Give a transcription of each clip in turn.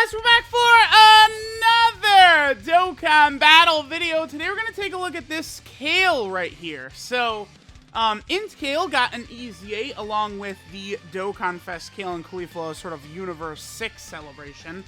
guys, we're back for another Dokkan battle video. Today we're going to take a look at this Kale right here. So, INT Kale got an EZA along with the Dokkan Fest Kale and Caulifla sort of Universe 6 celebration.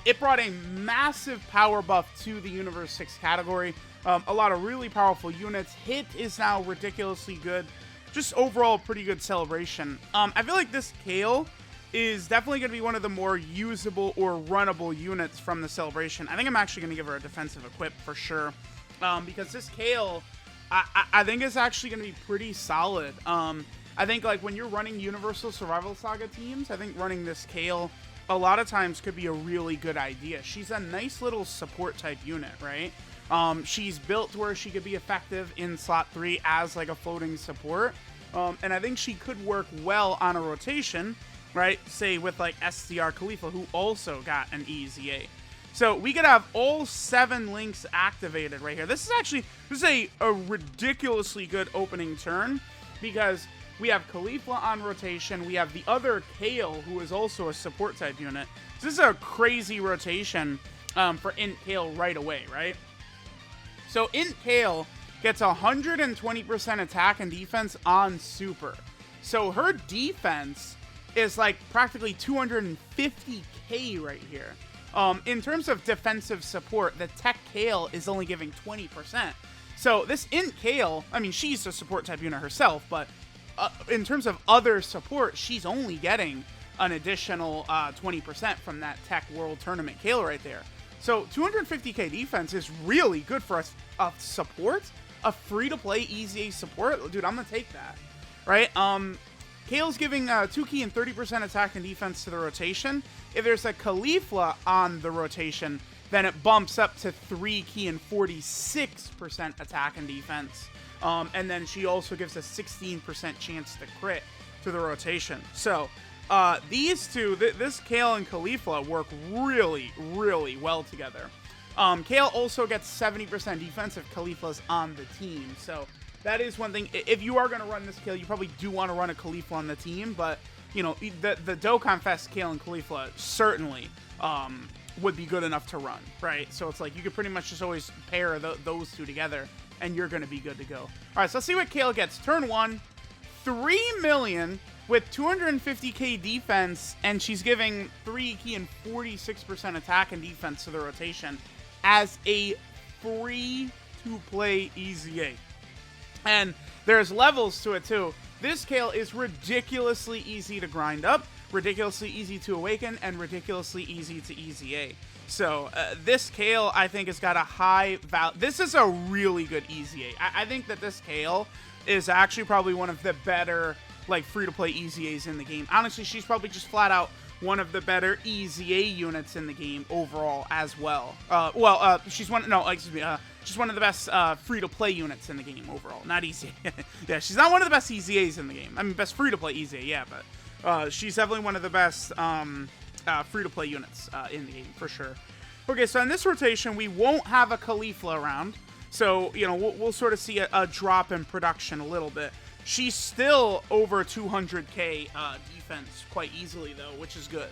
It brought a massive power buff to the Universe 6 category. A lot of really powerful units. Hit is now ridiculously good. Just overall pretty good celebration. I feel like this Kale is definitely going to be one of the more usable or runnable units from the celebration. I think I'm actually going to give her a defensive equip for sure, because this Kale, I think is actually going to be pretty solid. I think like when you're running Universal Survival Saga teams, I think running this Kale a lot of times could be a really good idea. She's a nice little support type unit, right? She's built to where she could be effective in slot 3 as like a floating support, and I think she could work well on a rotation, right? Say with like SDR Caulifla, who also got an EZA. So we could have all 7 links activated right here. This is a ridiculously good opening turn because we have Caulifla on rotation. We have the other Kale, who is also a support type unit. So this is a crazy rotation for INT Kale right away, right? So INT Kale gets 120% attack and defense on super. So her defense is like practically 250k right here. In terms of defensive support, the Tech Kale is only giving 20%. So this INT Kale, I mean, she's a support type unit herself, but in terms of other support, she's only getting an additional 20% from that Tech World Tournament Kale right there. So 250k defense is really good for a support, a free-to-play EZA support. Dude, I'm gonna take that, right? Kale's giving 2 key and 30% attack and defense to the rotation. If there's a Caulifla on the rotation, then it bumps up to 3 key and 46% attack and defense. And then she also gives a 16% chance to crit to the rotation. So these two, this Kale and Caulifla, work really, really well together. Kale also gets 70% defense if Caulifla's on the team. So that is one thing. If you are going to run this Kale, you probably do want to run a Caulifla on the team. But, you know, the Dokkan Fest Kale and Caulifla certainly would be good enough to run, right? So it's like you could pretty much just always pair those two together, and you're going to be good to go. All right, so let's see what Kale gets. Turn 1, 3 million with 250k defense, and she's giving 3 key and 46% attack and defense to the rotation as a free-to-play EZA. And there's levels to it too. This Kale is ridiculously easy to grind up, ridiculously easy to awaken, and ridiculously easy to EZA. So this Kale, I think, has got a high value. This is a really good EZA. I think that this Kale is actually probably one of the better like free-to-play EZAs in the game. Honestly, she's probably just flat out one of the better EZA units in the game overall as well. She's one of the best free-to-play units in the game overall, not EZA. Yeah, she's not one of the best EZAs in the game. I mean, best free-to-play EZA, yeah, but she's definitely one of the best free-to-play units in the game, for sure. Okay, so in this rotation, we won't have a Caulifla around, so, you know, we'll sort of see a drop in production a little bit. She's still over 200k defense quite easily, though, which is good.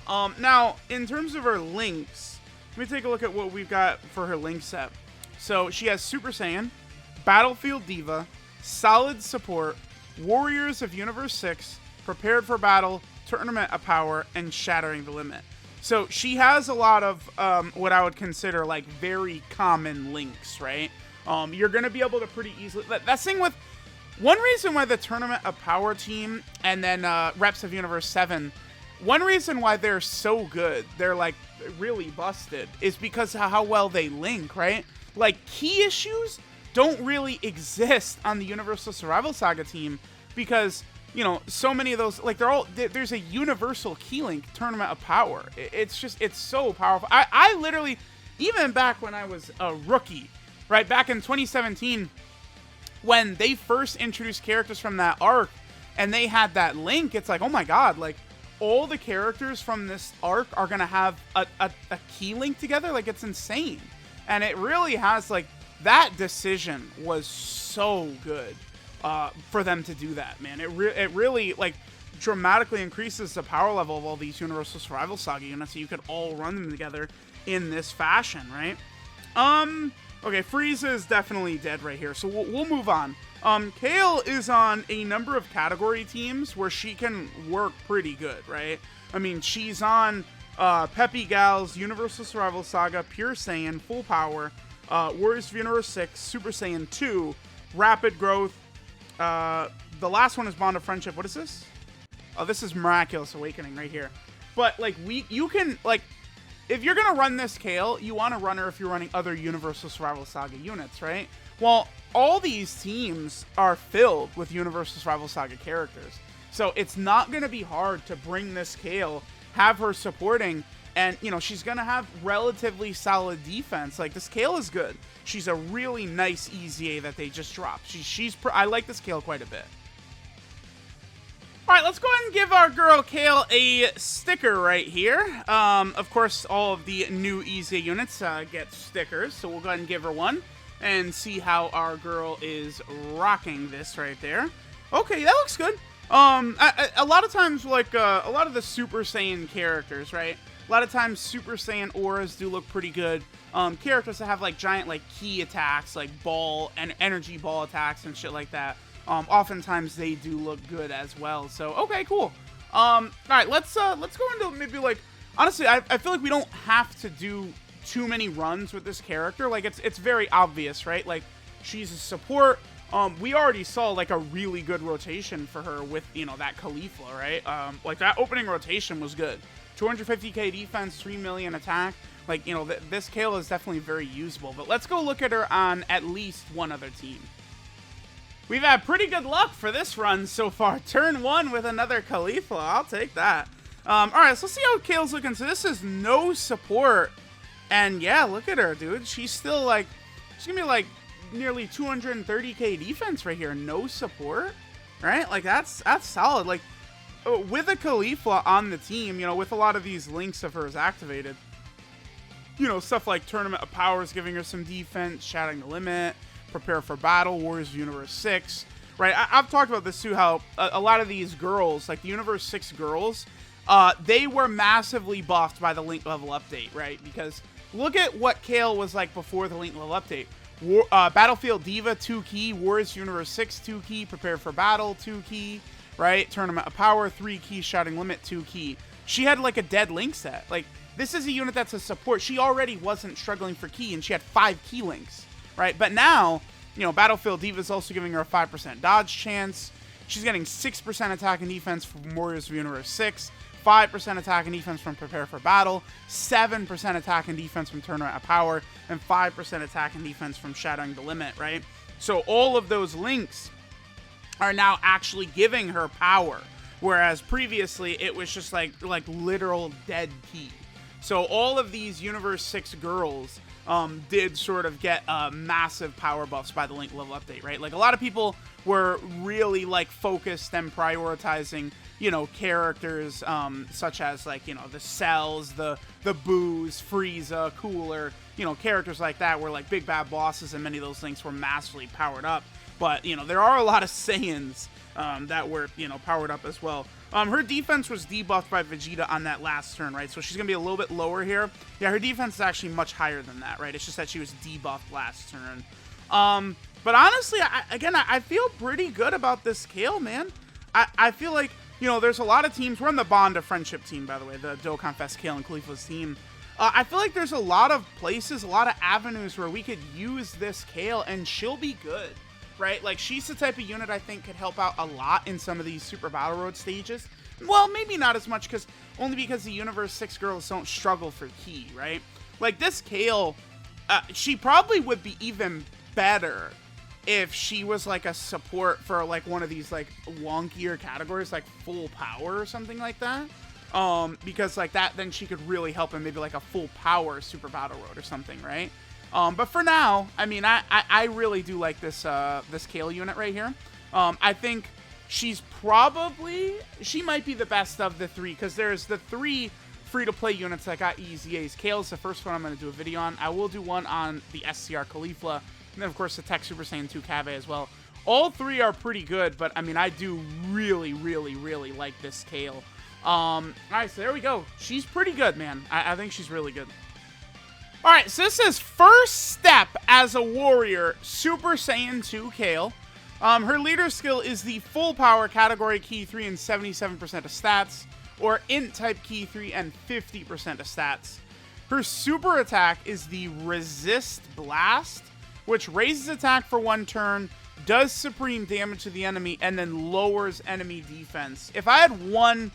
Now, in terms of her links, let me take a look at what we've got for her link set. So she has Super Saiyan, Battlefield Diva, Solid Support, Warriors of Universe 6, Prepared for Battle, Tournament of Power, and Shattering the Limit. So she has a lot of what I would consider like very common links, right? You're going to be able to pretty easily... That's the thing with... One reason why the Tournament of Power team and then Reps of Universe 7, one reason why they're so good, they're like really busted, is because of how well they link, right? Like key issues don't really exist on the Universal Survival Saga team because, you know, so many of those, like there's a universal key link Tournament of Power. It's so powerful. I literally, even back when I was a rookie, right, back in 2017, when they first introduced characters from that arc and they had that link, it's like, oh my god, like all the characters from this arc are gonna have a key link together. Like, it's insane. And it really has, like, that decision was so good for them to do that, man. It really, like, dramatically increases the power level of all these Universal Survival Saga units, so you could all run them together in this fashion, right? Okay, Frieza is definitely dead right here, so we'll move on. Kale is on a number of category teams where she can work pretty good, right? I mean, she's on Peppy Gal's Universal Survival Saga, Pure Saiyan, Full Power, Warriors of Universe 6, Super Saiyan 2, Rapid Growth. The last one is Bond of Friendship. What is this? Oh, this is Miraculous Awakening right here. But, like, you can, like, if you're going to run this Kale, you want to run her if you're running other Universal Survival Saga units, right? Well, all these teams are filled with Universal Survival Saga characters. So it's not going to be hard to bring this Kale, have her supporting, and, you know, she's going to have relatively solid defense. Like, this Kale is good. She's a really nice EZA that they just dropped. I like this Kale quite a bit. All right, let's go ahead and give our girl Kale a sticker right here. Of course, all of the new EZA units get stickers, so we'll go ahead and give her one and see how our girl is rocking this right there. Okay, that looks good. A lot of times, like, a lot of the Super Saiyan characters, right? A lot of times, Super Saiyan auras do look pretty good. Characters that have, like, giant, like, key attacks, like ball and energy ball attacks and shit like that. Oftentimes they do look good as well. So, okay, cool. All right, let's go into maybe, like, honestly, I feel like we don't have to do too many runs with this character. Like, it's very obvious, right? Like, she's a support. We already saw, like, a really good rotation for her with, you know, that Caulifla, right? Like, that opening rotation was good. 250k defense, 3 million attack. Like, you know, this Kale is definitely very usable. But let's go look at her on at least one other team. We've had pretty good luck for this run so far. Turn 1 with another Caulifla. I'll take that. All right, so let's see how Kale's looking. So this is no support. And yeah, look at her, dude. She's still, like, she's going to be, like, nearly 230k defense right here. No support, right? Like, that's solid. Like, with a Caulifla on the team, you know, with a lot of these links of hers activated, you know, stuff like Tournament of Powers giving her some defense, Shattering the Limit, Prepare for Battle, Warriors of Universe 6, right? I've talked about this too, how a lot of these girls, like the Universe 6 girls, they were massively buffed by the Link level update, right? Because look at what Kale was like before the Link level update. Battlefield Diva, 2 key, Warriors of Universe 6, 2 key, Prepare for Battle, 2 key, right? Tournament of Power, 3 key, Shattering Limit, 2 key. She had like a dead Link set. Like, this is a unit that's a support. She already wasn't struggling for key, and she had 5 key links. Right, but now, you know, Battlefield Diva is also giving her a 5% dodge chance. She's getting 6% attack and defense from Warriors of Universe 6, 5% attack and defense from Prepare for Battle, 7% attack and defense from Tournament of Power, and 5% attack and defense from Shattering the Limit, right? So all of those links are now actually giving her power, whereas previously it was just like literal dead key. So all of these Universe 6 girls did sort of get massive power buffs by the Link level update, right? Like, a lot of people were really, like, focused and prioritizing, you know, characters such as, like, you know, the Cells, the Boos, Frieza, Cooler, you know, characters like that were, like, big bad bosses, and many of those links were massively powered up. But, you know, there are a lot of Saiyans that were, you know, powered up as well. Her defense was debuffed by Vegeta on that last turn, right? So she's going to be a little bit lower here. Yeah, her defense is actually much higher than that, right? It's just that she was debuffed last turn. But honestly, I feel pretty good about this Kale, man. I feel like, you know, there's a lot of teams. We're on the Bond of Friendship team, by the way, the Dokkan Fest Kale and Caulifla's team. I feel like there's a lot of places, a lot of avenues where we could use this Kale, and she'll be good. Right? Like, she's the type of unit I think could help out a lot in some of these Super Battle Road stages. Well, maybe not as much, only because the Universe 6 girls don't struggle for key, right? Like, this Kale, she probably would be even better if she was, like, a support for, like, one of these, like, wonkier categories, like Full Power or something like that. Because, like, that, then she could really help in maybe, like, a Full Power Super Battle Road or something, right? But for now, I mean, I really do like this this Kale unit right here. I think she might be the best of the 3, because there's the 3 free-to-play units that got EZAs. Kale's the first one I'm going to do a video on. I will do one on the SCR Caulifla, and then, of course, the Tech Super Saiyan 2 KALE as well. all three are pretty good, but I mean, I do really, really, really like this Kale. Alright, so there we go. She's pretty good, man. I think she's really good. Alright, so this is first step as a warrior, Super Saiyan 2 Kale. Her leader skill is the full power category key 3 and 77% of stats, or int type key 3 and 50% of stats. Her super attack is the resist blast, which raises attack for 1 turn, does supreme damage to the enemy, and then lowers enemy defense. If I had one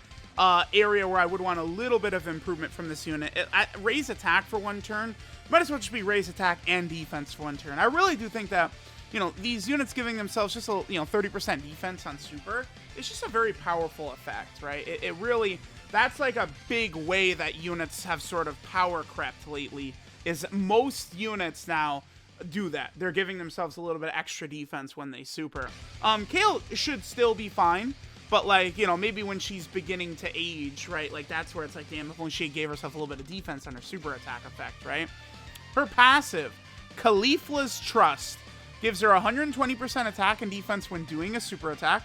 area where I would want a little bit of improvement from this unit, raise attack for 1 turn, might as well just be raise attack and defense for 1 turn. I really do think that, you know, these units giving themselves just a, 30% defense on super, it's just a very powerful effect, right? It really, that's like a big way that units have sort of power crept lately, is most units now do that. They're giving themselves a little bit extra defense when they super. Kale should still be fine, but like, maybe when she's beginning to age, right? Like that's where it's like, damn, if only she gave herself a little bit of defense on her super attack effect, right? Her passive, Caulifla's Trust, gives her 120% attack and defense when doing a super attack.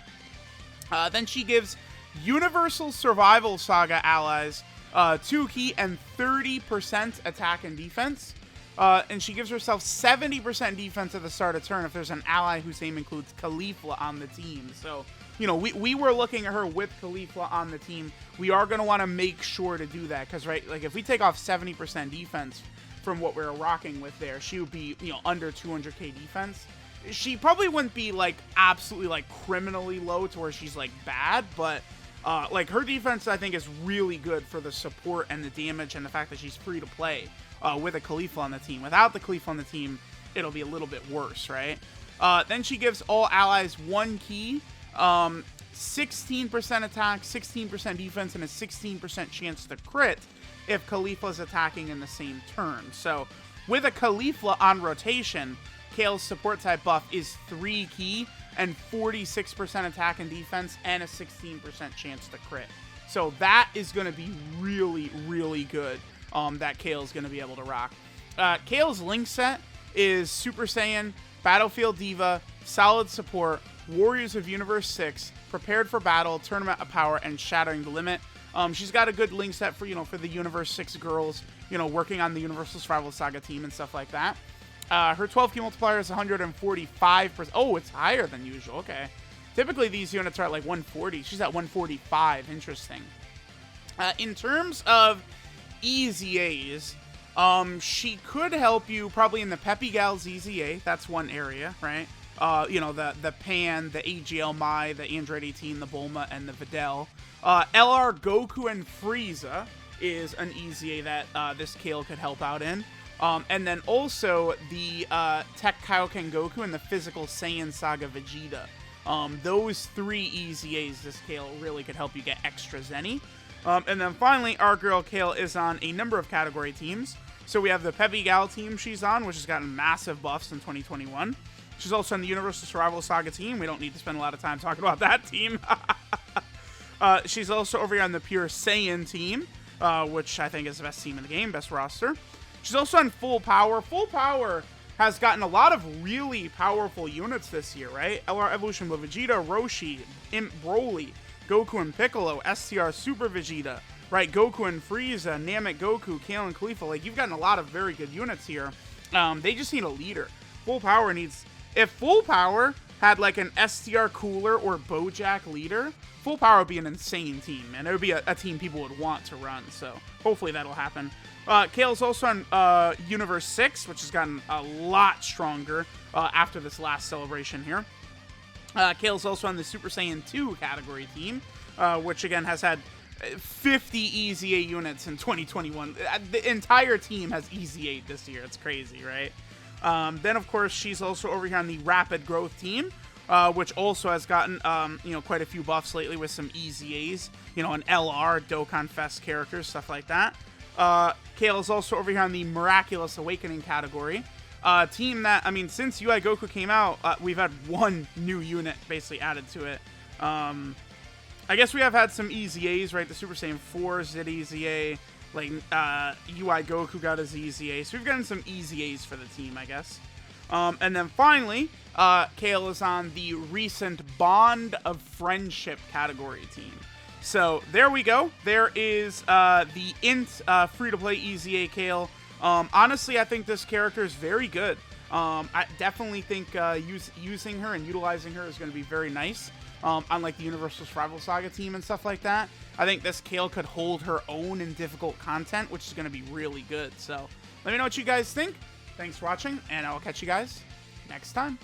Then she gives Universal Survival Saga allies 2 key and 30% attack and defense. And she gives herself 70% defense at the start of turn if there's an ally whose name includes Caulifla on the team. So, we were looking at her with Caulifla on the team. We are going to want to make sure to do that because, right, like if we take off 70% defense from what we're rocking with there, she would be, under 200k defense. She probably wouldn't be, like, absolutely, like, criminally low to where she's, like, bad, but, like, her defense, I think, is really good for the support and the damage and the fact that she's free to play with a Caulifla on the team. Without the Caulifla on the team, it'll be a little bit worse, right? Then she gives all allies 1 key, 16% attack, 16% defense, and a 16% chance to crit if Caulifla's attacking in the same turn. So, with a Caulifla on rotation, Kale's support type buff is 3 key and 46% attack and defense and a 16% chance to crit. So that is going to be really, really good that Kale's going to be able to rock. Kale's link set is Super Saiyan, Battlefield Diva, Solid Support, Warriors of Universe 6, Prepared for Battle, Tournament of Power, and Shattering the Limit. She's got a good link set for, for the Universe 6 girls, working on the Universal Survival Saga team and stuff like that. Her 12 key multiplier is 145%. Oh, it's higher than usual. Okay. Typically, these units are at like 140. She's at 145. Interesting. In terms of EZAs, she could help you probably in the Peppy Gal's EZA. That's one area, right? The Pan, the AGL Mai, the Android 18, the Bulma, and the Videl. LR Goku and Frieza is an EZA that this Kale could help out in. And then also the Tech Kaioken Goku and the Physical Saiyan Saga Vegeta. Those 3 EZAs this Kale really could help you get extra Zenny. And then finally, our girl Kale is on a number of category teams. So we have the Peppy Gal team she's on, which has gotten massive buffs in 2021. She's also on the Universal Survival Saga team. We don't need to spend a lot of time talking about that team. She's also over here on the Pure Saiyan team, which I think is the best team in the game, best roster. She's also on Full Power. Full Power has gotten a lot of really powerful units this year, right? LR Evolution with Vegeta, Roshi, Imp Broly, Goku and Piccolo, STR Super Vegeta, right? Goku and Frieza, Namek Goku, Kale and Caulifla. Like, you've gotten a lot of very good units here. They just need a leader. Full Power needs... If Full Power had, like, an STR Cooler or Bojack leader, Full Power would be an insane team, and it would be a team people would want to run, so hopefully that'll happen. Kale's also on Universe 6, which has gotten a lot stronger after this last celebration here. Kale's also on the Super Saiyan 2 category team, which again has had 50 EZA units in 2021. The entire team has EZA this year. It's crazy, right? Then, of course, she's also over here on the Rapid Growth team, which also has gotten, quite a few buffs lately with some EZAs, an LR, Dokkan Fest characters, stuff like that. Kale is also over here on the Miraculous Awakening category. Team that, since UI Goku came out, we've had 1 new unit basically added to it. I guess we have had some EZAs, right? The Super Saiyan 4s did EZA. Like, UI Goku got his EZA. So we've gotten some EZAs for the team, I guess. And then finally, Kale is on the recent Bond of Friendship category team. So there we go. There is the INT free-to-play EZA Kale. Honestly, I think this character is very good. I definitely think using her and utilizing her is going to be very nice. Unlike the Universal Survival Saga team and stuff like that, I think this Kale could hold her own in difficult content, which is going to be really good. So let me know what you guys think. Thanks for watching, and I will catch you guys next time.